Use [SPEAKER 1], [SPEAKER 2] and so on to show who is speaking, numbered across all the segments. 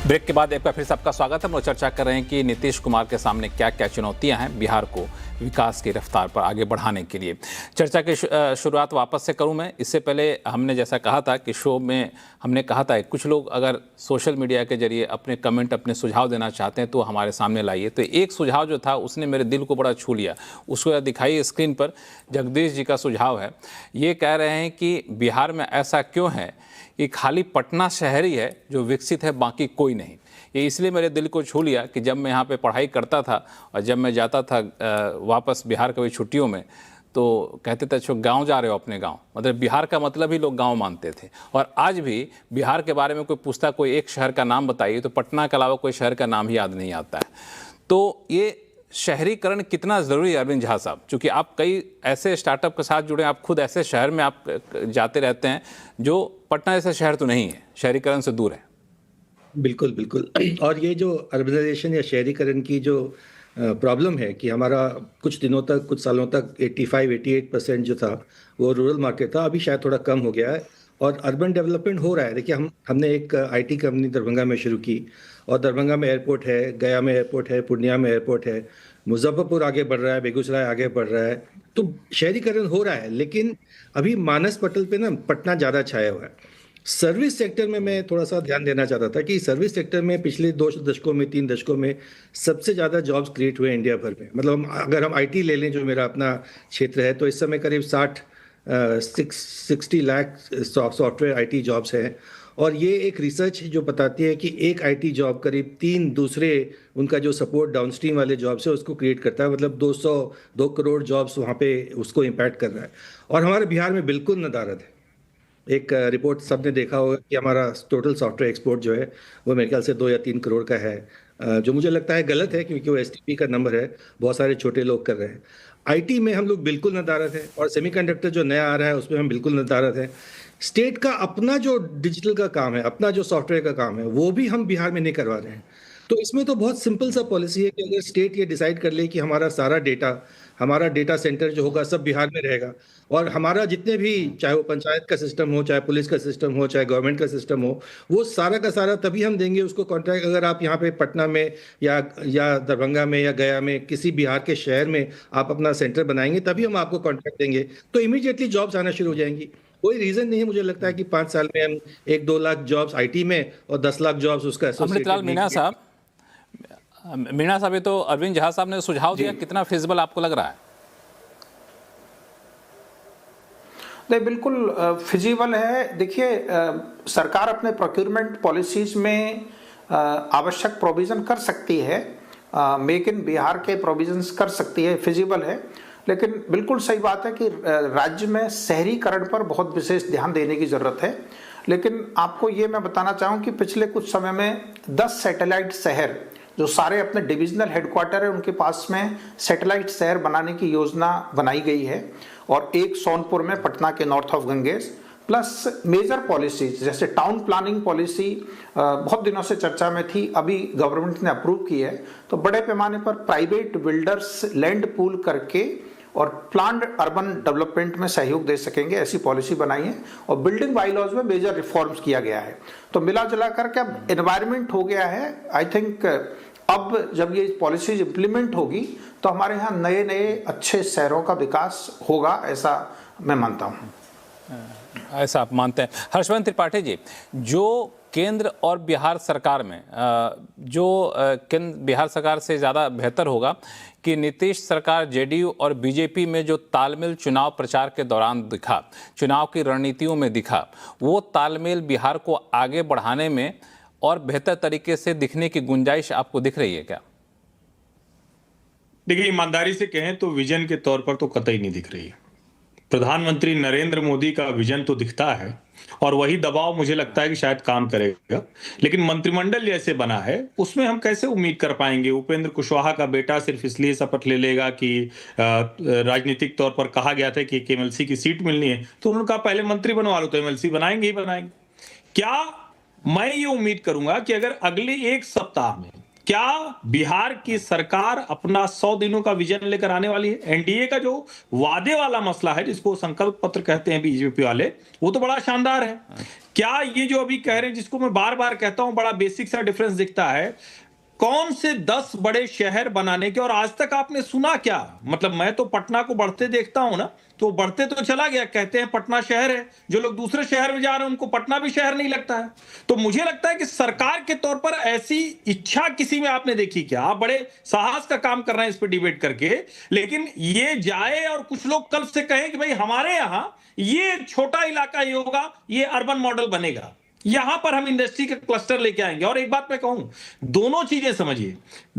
[SPEAKER 1] Break के बाद एक बार फिर से आपका स्वागत है। हम लोग चर्चा कर रहे हैं कि नीतीश कुमार के सामने क्या क्या चुनौतियां हैं बिहार को विकास की रफ्तार पर आगे बढ़ाने के लिए। चर्चा की शुरुआत वापस से करूं मैं। इससे पहले हमने जैसा कहा था कि शो में हमने कहा था कुछ लोग अगर सोशल मीडिया के जरिए अपने कमेंट, अपने सुझाव देना चाहते हैं तो हमारे सामने लाइए। तो एक सुझाव जो था उसने मेरे दिल को बड़ा छू लिया, उसको दिखाई स्क्रीन पर। जगदीश जी का सुझाव है, ये कह रहे हैं कि बिहार में ऐसा क्यों है कि खाली पटना शहर ही है जो विकसित है, बाकी कोई नहीं। ये इसलिए मेरे दिल को छू लिया कि जब मैं यहाँ पे पढ़ाई करता था और जब मैं जाता था वापस बिहार कभी छुट्टियों में, तो कहते थे अच्छा गांव जा रहे हो अपने गांव, मतलब बिहार का मतलब ही लोग गांव मानते थे। और आज भी बिहार के बारे में कोई पूछता, कोई एक शहर का नाम बताइए, तो पटना के अलावा कोई शहर का नाम ही याद नहीं आता है। तो ये शहरीकरण कितना ज़रूरी है अरविंद झा साहब, क्योंकि आप कई ऐसे स्टार्टअप के साथ जुड़े, आप खुद ऐसे शहर में आप जाते रहते हैं जो पटना जैसा शहर तो नहीं है, शहरीकरण से दूर है।
[SPEAKER 2] बिल्कुल बिल्कुल। और ये जो अर्बनाइजेशन या शहरीकरण की जो प्रॉब्लम है कि हमारा कुछ दिनों तक, कुछ सालों तक 85-88% जो था वो रूरल मार्केट था, अभी शायद थोड़ा कम हो गया है और अर्बन डेवलपमेंट हो रहा है। देखिए, हमने एक आईटी कंपनी दरभंगा में शुरू की और दरभंगा में एयरपोर्ट है, गया में एयरपोर्ट है, पूर्णिया में एयरपोर्ट है, मुजफ्फरपुर आगे बढ़ रहा है, बेगूसराय आगे बढ़ रहा है। तो शहरीकरण हो रहा है, लेकिन अभी मानस पटल पे ना पटना ज़्यादा छाया हुआ है। सर्विस सेक्टर में मैं थोड़ा सा ध्यान देना चाहता था कि सर्विस सेक्टर में पिछले 2 दशकों में, 3 दशकों में सबसे ज़्यादा जॉब्स क्रिएट हुए इंडिया भर में। मतलब अगर हम आईटी ले लें, जो मेरा अपना क्षेत्र है, तो इस समय करीब 60 लाख सॉफ्टवेयर आईटी जॉब्स हैं। और ये एक रिसर्च जो बताती है कि एक आईटी जॉब करीब 3 दूसरे उनका जो सपोर्ट डाउनस्ट्रीम वाले जॉब्स है उसको क्रिएट करता है। मतलब 2 करोड़ जॉब्स वहाँ पे उसको इम्पैक्ट कर रहा है। और हमारे बिहार में बिल्कुल नदारद है। एक रिपोर्ट सबने देखा होगा कि हमारा टोटल सॉफ्टवेयर एक्सपोर्ट जो है वो मेरे ख्याल से 2 या 3 करोड़ का है, जो मुझे लगता है गलत है, क्योंकि वो एसटीपी का नंबर है, बहुत सारे छोटे लोग कर रहे हैं। आईटी में हम लोग बिल्कुल नदारद है और सेमीकंडक्टर जो नया आ रहा है उसमें हम बिल्कुल नदारद है। स्टेट का अपना जो डिजिटल का काम है, अपना जो सॉफ्टवेयर का काम है, वो भी हम बिहार में नहीं करवा रहे हैं। तो इसमें तो बहुत सिंपल सा पॉलिसी है कि अगर स्टेट ये डिसाइड कर ले कि हमारा सारा डेटा, हमारा डेटा सेंटर जो होगा सब बिहार में रहेगा, और हमारा जितने भी, चाहे वो पंचायत का सिस्टम हो, चाहे पुलिस का सिस्टम हो, चाहे गवर्नमेंट का सिस्टम हो, वो सारा का सारा तभी हम देंगे उसको कॉन्ट्रैक्ट। अगर आप यहाँ पे पटना में या दरभंगा में या गया में किसी बिहार के शहर में आप अपना सेंटर बनाएंगे, तभी हम आपको कॉन्ट्रैक्ट देंगे। तो इमीडिएटली जॉब्स आना शुरू हो जाएंगी। कोई रीजन नहीं है मुझे लगता है कि 5 साल में हम 1-2 लाख जॉब्स आईटी में और 10 लाख जॉब्स उसका
[SPEAKER 1] अमृतलाल मीणा साहब, ये तो अरविंद झा साहब ने सुझाव दिया, कितना फिजिबल आपको लग रहा है?
[SPEAKER 3] नहीं, बिल्कुल फिजिबल है। देखिए, सरकार अपने प्रोक्योरमेंट पॉलिसीज में आवश्यक प्रोविजन कर सकती है, मेक इन बिहार के प्रोविजंस कर सकती है, फिजिबल है। लेकिन बिल्कुल सही बात है कि राज्य में शहरीकरण पर बहुत विशेष ध्यान देने की जरूरत है। लेकिन आपको ये मैं बताना चाहूँ कि पिछले कुछ समय में 10 सैटेलाइट शहर, जो सारे अपने डिविजनल हेडक्वार्टर है, उनके पास में सैटेलाइट शहर बनाने की योजना बनाई गई है। और एक सोनपुर में, पटना के north of Ganges, plus major policies जैसे टाउन प्लानिंग पॉलिसी बहुत दिनों से चर्चा में थी, अभी गवर्नमेंट ने अप्रूव की है। तो बड़े पैमाने पर प्राइवेट बिल्डर्स लैंड पूल करके और प्लान्ड अर्बन डेवलपमेंट में सहयोग दे सकेंगे, ऐसी पॉलिसी बनाई है। और बिल्डिंग बाईलॉज में मेजर रिफॉर्म्स किया गया है। तो मिला जुला करके अब एनवायरनमेंट हो गया है। आई थिंक अब जब ये पॉलिसीज इंप्लीमेंट होगी तो हमारे यहाँ नए नए अच्छे शहरों का विकास होगा, ऐसा मैं मानता हूँ।
[SPEAKER 1] ऐसा आप मानते हैं? हर्षवर्धन त्रिपाठी जी, जो केंद्र और बिहार सरकार में केंद्र बिहार सरकार से ज़्यादा बेहतर होगा कि नीतीश सरकार, जेडीयू और बीजेपी में जो तालमेल चुनाव प्रचार के दौरान दिखा, चुनाव की रणनीतियों में दिखा, वो तालमेल बिहार को आगे बढ़ाने में और बेहतर तरीके से दिखने की गुंजाइश आपको दिख रही है क्या?
[SPEAKER 4] देखिए, ईमानदारी से कहें तो विजन के तौर पर तो कतई नहीं दिख रही है। प्रधानमंत्री नरेंद्र मोदी का विजन तो दिखता है और वही दबाव मुझे लगता है कि शायद काम करेगा। लेकिन मंत्रिमंडल जैसे बना है उसमें हम कैसे उम्मीद कर पाएंगे? उपेंद्र कुशवाहा का बेटा सिर्फ इसलिए शपथ ले लेगा कि राजनीतिक तौर पर कहा गया था कि एक एमएलसी की सीट मिलनी है, तो उन्होंने कहा पहले मंत्री बनवा लो, तो एमएलसी बनाएंगे ही बनाएंगे। क्या मैं ये उम्मीद करूंगा कि अगर अगले 1 सप्ताह में क्या बिहार की सरकार अपना 100 दिनों का विजन लेकर आने वाली है? एनडीए का जो वादे वाला मसला है, जिसको संकल्प पत्र कहते हैं बीजेपी वाले, वो तो बड़ा शानदार है। क्या ये जो अभी कह रहे हैं, जिसको मैं बार बार कहता हूं, बड़ा बेसिक सा डिफरेंस दिखता है, कौन से 10 बड़े शहर बनाने के, और आज तक आपने सुना क्या? मतलब मैं तो पटना को बढ़ते देखता हूं ना, तो बढ़ते तो चला गया, कहते हैं पटना शहर है, जो लोग दूसरे शहर में जा रहे हैं उनको पटना भी शहर नहीं लगता है। तो मुझे लगता है कि सरकार के तौर पर ऐसी इच्छा किसी में आपने देखी क्या? आप बड़े साहस का काम कर रहे हैं इस पर डिबेट करके, लेकिन ये जाए और कुछ लोग कल से कहें कि भाई हमारे यहां ये छोटा इलाका ही होगा, ये अर्बन मॉडल बनेगा, यहां पर हम इंडस्ट्री का क्लस्टर लेके आएंगे। और एक बात मैं कहूं, दोनों चीजें समझिए,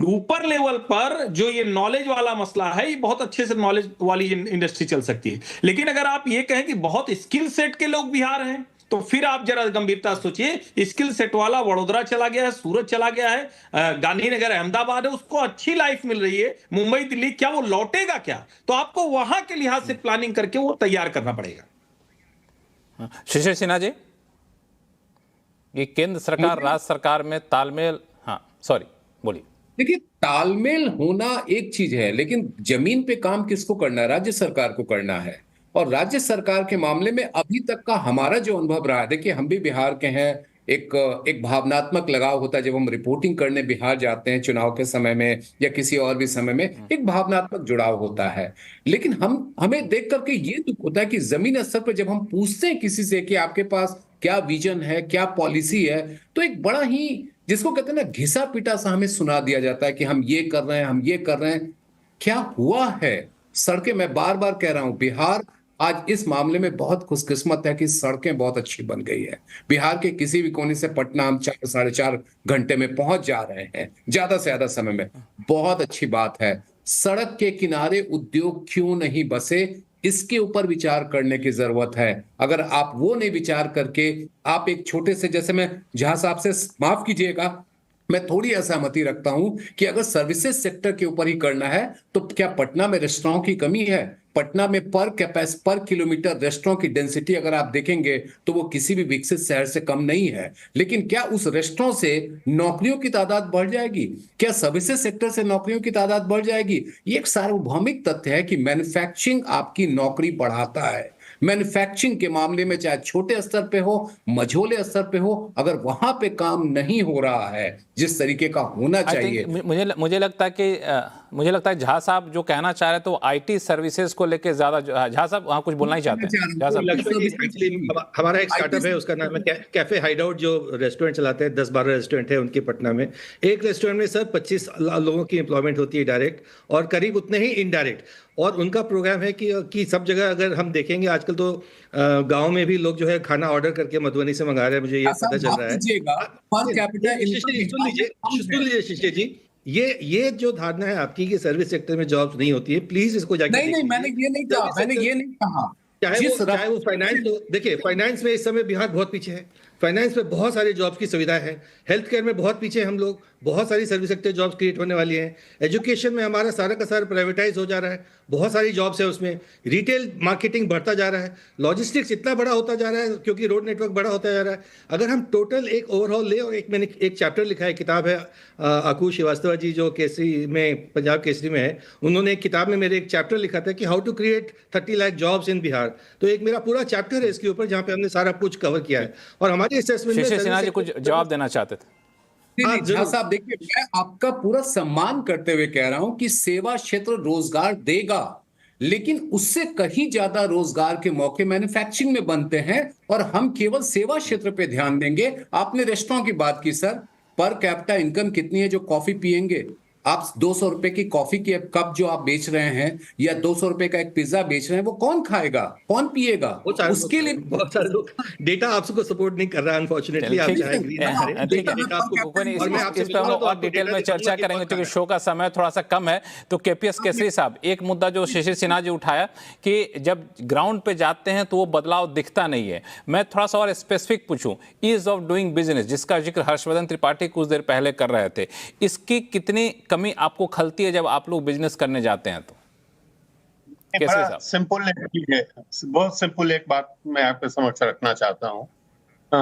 [SPEAKER 4] ऊपर लेवल पर जो ये नॉलेज वाला मसला है, ये बहुत अच्छे से नॉलेज वाली इंडस्ट्री चल सकती है, लेकिन अगर आप ये कहें कि बहुत स्किल सेट के लोग बिहार हैं, तो फिर आप जरा गंभीरता सोचिए, स्किल सेट वाला वडोदरा चला गया है, सूरत चला गया है, गांधीनगर अहमदाबाद है, उसको अच्छी लाइफ मिल रही है, मुंबई दिल्ली, क्या वो लौटेगा क्या? तो आपको वहां के लिहाज से प्लानिंग करके वो तैयार करना पड़ेगा।
[SPEAKER 1] शिशिर सिन्हा जी, ये केंद्र सरकार राज्य सरकार में तालमेल, हाँ सॉरी बोलिए।
[SPEAKER 5] देखिए, तालमेल होना एक चीज है, लेकिन जमीन पे काम किसको करना है? राज्य सरकार को करना है। और राज्य सरकार के मामले में अभी तक का हमारा जो अनुभव रहा है, देखिए हम भी बिहार के हैं, एक भावनात्मक लगाव होता है जब हम रिपोर्टिंग करने बिहार जाते हैं चुनाव के समय में या किसी और भी समय में, एक भावनात्मक जुड़ाव होता है। लेकिन हमें देख करके ये दुख होता है कि जमीन स्तर पर जब हम पूछते हैं किसी से कि आपके पास क्या विजन है, क्या पॉलिसी है, तो एक बड़ा ही, जिसको कहते हैं ना, घिसा पिटा सा हमें सुना दिया जाता है कि हम ये कर रहे हैं, हम ये कर रहे हैं। क्या हुआ है? सड़कें, मैं बार बार कह रहा हूं, बिहार आज इस मामले में बहुत खुशकिस्मत है कि सड़कें बहुत अच्छी बन गई है। बिहार के किसी भी कोने से पटना हम 4-4.5 घंटे में पहुंच जा रहे हैं, ज्यादा से ज्यादा समय में। बहुत अच्छी बात है। सड़क के किनारे उद्योग क्यों नहीं बसे, इसके ऊपर विचार करने की जरूरत है। अगर आप वो नहीं विचार करके आप एक छोटे से, जैसे मैं झा साहब से, माफ कीजिएगा, मैं थोड़ी असहमति रखता हूं कि अगर सर्विसेज सेक्टर के ऊपर ही करना है तो क्या पटना में रेस्टोरेंट की कमी है? पटना में पर किलोमीटर रेस्टोरेंट की डेंसिटी अगर आप देखेंगे तो वो किसी भी विकसित शहर से कम नहीं है। लेकिन क्या उस रेस्टोरेंट से नौकरियों की तादाद बढ़ जाएगी? क्या सर्विसेज सेक्टर से नौकरियों की तादाद बढ़ जाएगी? ये एक सार्वभौमिक तथ्य है कि मैन्युफैक्चरिंग आपकी नौकरी बढ़ाता है। मैन्युफैक्चरिंग के मामले में चाहे छोटे स्तर पे हो, मझोले स्तर पे हो, अगर वहां पे काम नहीं हो रहा है जिस तरीके का होना चाहिए,
[SPEAKER 1] मुझे लगता है कि मुझे लगता है झा साहब जो कहना चाह रहे थे वो आईटी सर्विसेज को लेके ज्यादा, झा साहब वहां कुछ बोलना ही चाहते हैं। झा साहब,
[SPEAKER 2] हमारा एक स्टार्टअप है, उसका नाम है कैफे हाइडआउट, जो रेस्टोरेंट चलाते हैं। 10-12 रेस्टोरेंट है उनके पटना में। एक रेस्टोरेंट में सर 25 लोगों की एम्प्लॉयमेंट होती है डायरेक्ट, और करीब उतने ही इनडायरेक्ट। और उनका प्रोग्राम है कि सब जगह अगर हम देखेंगे आजकल तो गांव में भी लोग जो है खाना ऑर्डर करके मधुबनी से मंगा रहे हैं, मुझे ये पता चल रहा है। सुन लीजिए शिशिर जी, ये जो धारणा है आपकी कि सर्विस सेक्टर में जॉब्स नहीं होती है, प्लीज इसको जाके
[SPEAKER 5] नहीं, मैंने ये नहीं कहा।
[SPEAKER 2] चाहे वो फाइनेंस, देखिए फाइनेंस में इस समय बिहार बहुत पीछे है। फाइनेंस में बहुत सारे जॉब्स की सुविधा है। हेल्थ केयर में बहुत पीछे हम लोग, बहुत सारी सर्विस सेक्टर जॉब्स क्रिएट होने वाली हैं। एजुकेशन में हमारा सारा का सारा प्राइवेटाइज हो जा रहा है, बहुत सारी जॉब्स है उसमें। रिटेल मार्केटिंग बढ़ता जा रहा है। लॉजिस्टिक्स इतना बड़ा होता जा रहा है क्योंकि रोड नेटवर्क बड़ा होता जा रहा है। अगर हम टोटल एक ओवरऑल ले, और मैंने एक चैप्टर लिखा है, किताब है, आकू श्रीवास्तव जी जो केसरी में, पंजाब केसरी में है, उन्होंने एक किताब में मेरे एक चैप्टर लिखा था कि how to create 30 lakh jobs in Bihar. तो एक मेरा पूरा चैप्टर है इसके ऊपर, जहाँ पे हमने सारा कुछ कवर किया है। और हमारे असेसमेंट में
[SPEAKER 1] सिन्हा जी कुछ जवाब देना चाहते थे।
[SPEAKER 5] झा साहब, देखिए, मैं आपका पूरा सम्मान करते हुए कह रहा हूं कि सेवा क्षेत्र रोजगार देगा, लेकिन उससे कहीं ज्यादा रोजगार के मौके मैन्युफैक्चरिंग में बनते हैं, और हम केवल सेवा क्षेत्र पे ध्यान देंगे। आपने रेस्टोरेंट की बात की सर, पर कैपिटा इनकम कितनी है जो कॉफी पिएंगे? आप 200 रुपए की कॉफी की कप जो आप बेच रहे हैं, या 200 रुपए का एक पिज्जा बेच रहे हैं, वो कौन खाएगा, कौन पिएगा? उसके लिए
[SPEAKER 2] बहुत सारे लोग, डेटा आपको सपोर्ट नहीं कर रहा है अनफॉर्चुनेटली। आप चाहे एग्री ना करें,
[SPEAKER 1] इस पर और डिटेल में चर्चा करेंगे क्योंकि शो का समय थोड़ा सा कम है। तो केपीएस केसरी साहब, एक मुद्दा जो शिशिर सिन्हा जी उठाया कि जब ग्राउंड पे जाते हैं तो वो बदलाव दिखता नहीं है। मैं थोड़ा सा और स्पेसिफिक पूछूं, ईज ऑफ डूइंग बिजनेस जिसका जिक्र हर्षवर्धन त्रिपाठी कुछ देर पहले कर रहे थे, इसकी कितनी कमी आपको खलती है जब आप लोग बिजनेस करने जाते हैं? तो
[SPEAKER 6] बड़ा सिंपल है, बहुत सिंपल एक बात मैं आपके समक्ष रखना चाहता हूं।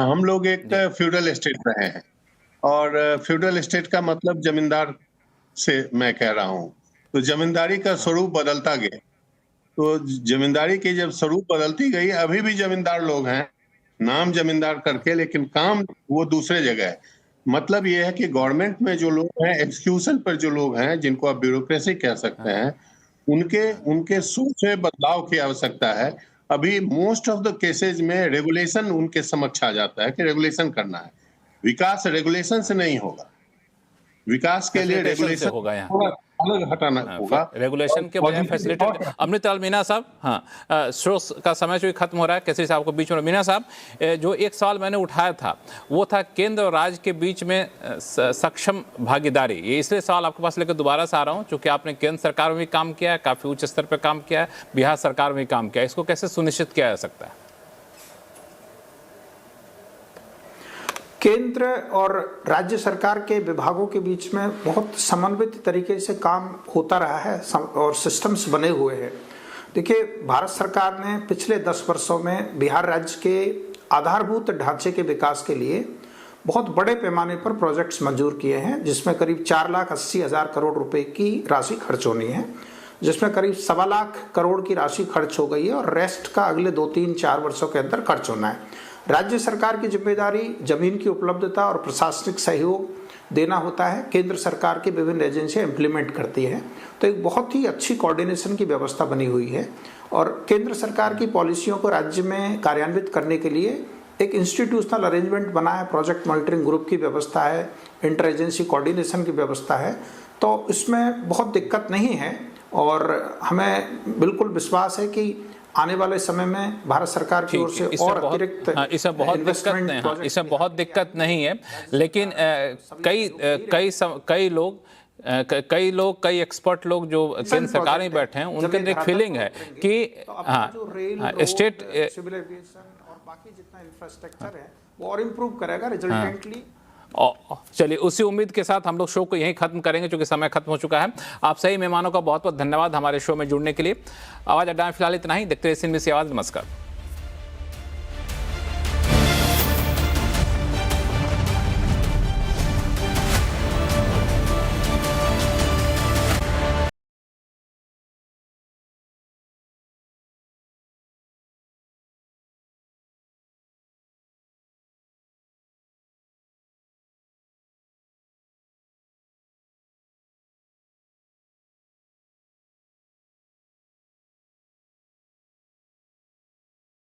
[SPEAKER 6] हम लोग एक फ्यूडल स्टेट रहे हैं, और फ्यूडल स्टेट का मतलब जमींदार से मैं कह रहा हूं। तो जमींदारी का स्वरूप बदलता गया, तो जमींदारी की जब स्वरूप बदलती गई, अभी भी जमींदार लोग हैं, नाम जमींदार करके, लेकिन काम वो दूसरे जगह है। मतलब ये है कि गवर्नमेंट में जो लोग हैं, एग्जीक्यूशन पर जो लोग हैं, जिनको आप ब्यूरोक्रेसी कह सकते हैं, उनके सोच में बदलाव की आवश्यकता है। अभी मोस्ट ऑफ द केसेज में रेगुलेशन उनके समक्ष आ जाता है कि रेगुलेशन करना है। विकास रेगुलेशन से नहीं होगा, विकास के लिए रेगुलेशन
[SPEAKER 1] होगा, यहाँ
[SPEAKER 6] अलग हटाना होगा,
[SPEAKER 1] रेगुलेशन के बजाय फैसिलिटेट। अमृतलाल मीना साहब, हाँ, स्रोत का समय जो ही खत्म हो रहा है, केसरी साहब को बीच में। मीना साहब, जो एक सवाल मैंने उठाया था वो था केंद्र और राज्य के बीच में सक्षम भागीदारी। ये इसलिए सवाल आपके पास लेकर दोबारा से आ रहा हूँ क्योंकि आपने केंद्र सरकार में भी काम किया है, काफी उच्च स्तर पर काम किया है, बिहार सरकार में भी काम किया है, इसको कैसे सुनिश्चित किया जा सकता है?
[SPEAKER 3] केंद्र और राज्य सरकार के विभागों के बीच में बहुत समन्वित तरीके से काम होता रहा है और सिस्टम्स बने हुए हैं। देखिए, भारत सरकार ने पिछले 10 वर्षों में बिहार राज्य के आधारभूत ढांचे के विकास के लिए बहुत बड़े पैमाने पर प्रोजेक्ट्स मंजूर किए हैं, जिसमें करीब 4,80,000 करोड़ रुपए की राशि खर्च होनी है, जिसमें करीब 1.25 लाख करोड़ की राशि खर्च हो गई है और रेस्ट का अगले 2, 3, 4 वर्षों के अंदर खर्च होना है। राज्य सरकार की जिम्मेदारी जमीन की उपलब्धता और प्रशासनिक सहयोग देना होता है, केंद्र सरकार की विभिन्न एजेंसियां इंप्लीमेंट करती हैं। तो एक बहुत ही अच्छी कोऑर्डिनेशन की व्यवस्था बनी हुई है और केंद्र सरकार की पॉलिसियों को राज्य में कार्यान्वित करने के लिए एक इंस्टीट्यूशनल अरेंजमेंट बना है, प्रोजेक्ट मॉनिटरिंग ग्रुप की व्यवस्था है, इंटर एजेंसी कोऑर्डिनेशन की व्यवस्था है। तो इसमें बहुत दिक्कत नहीं है और हमें बिल्कुल विश्वास है कि आने वाले समय में भारत सरकार की ओर से और अतिरिक्त
[SPEAKER 1] इसमें बहुत दिक्कत नहीं, हाँ, इसमें बहुत दिक्कत नहीं है, लेकिन कई एक्सपर्ट लोग जो केंद्र सरकार में बैठे हैं, उनके अंदर एक फीलिंग है कि हाँ, स्टेट
[SPEAKER 3] सिविल एविएशन और बाकी जितना इंफ्रास्ट्रक्चर है वो और इम्प्रूव करेगा रिजल्टेंटली।
[SPEAKER 1] चलिए, उसी उम्मीद के साथ हम लोग शो को यहीं खत्म करेंगे क्योंकि समय खत्म हो चुका है। आप सही मेहमानों का बहुत बहुत धन्यवाद हमारे शो में जुड़ने के लिए। आवाज अड्डा में फिलहाल इतना ही। देखते रहिए CNBC आवाज। नमस्कार।